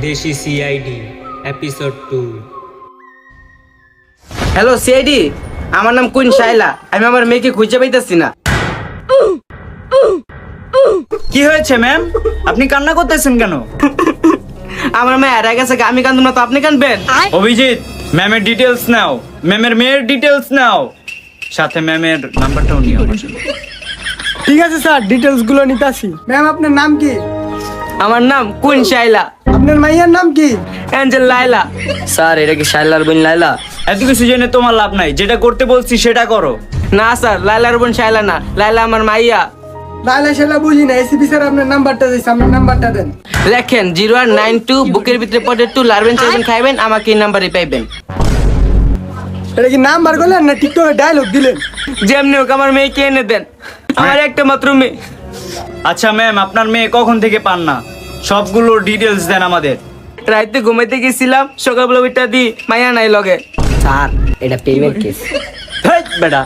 দেশি CID episode 2। Hello CID, আমার নাম কুইন শাইলা। আমি আমার মেয়েকে খুঁজে পাইতেছি না। কি হয়েছে ম্যাম? আপনি কান্না করতেছেন কেন? আমার মেয়ে হারা গেছে, আমি কান্দুম না তো আপনি কানবেন? অভিজিৎ, ম্যামের ডিটেলস নাও, ম্যামের মেয়ের ডিটেলস নাও, সাথে ম্যামের নাম্বারটাও নিও। ঠিক আছে স্যার, ডিটেলস গুলো নিতাছি। ম্যাম আপনার নাম কি? আমার নাম কুইন শাইলা। আপনার মাইয়ার নাম কি? অ্যাঞ্জেল লাইলা। স্যার এটা কি শাইলার বোন লাইলা? এত কিছু জেনে তোমার লাভ নাই, যেটা করতে বলছি সেটা করো। না স্যার, লাইলার বোন শাইলা না, লাইলা আমার মাইয়া। লাইলা শাইলা বুঝি না। এসিপি স্যার আপনার নাম্বারটা দিয়েছে, আপনার নাম্বারটা দেন। লেখেন 0192, বুকের ভিতরে পড়ে 2, লারবেন চাইবেন খাইবেন, আমাকে এই নাম্বারে পাইবেন। এটা কি নাম্বার করলেন না টিকটকে ডায়লগ দিলেন? যেমনি হোক আমার মেয়েকে এনে দেন, আমার একটা মাত্র মেয়ে। আচ্ছা ম্যাম, আপনার মেয়ে কখন থেকে পান না? সবগুলো ডিটেলস দেন আমাদের। রাইতে ঘুমাইতে গেছিলাম, সকালবেলা ওইটা দি মাইয়া নাই লগে। স্যার এটা পেমেন্ট কেস। হেই বেটা,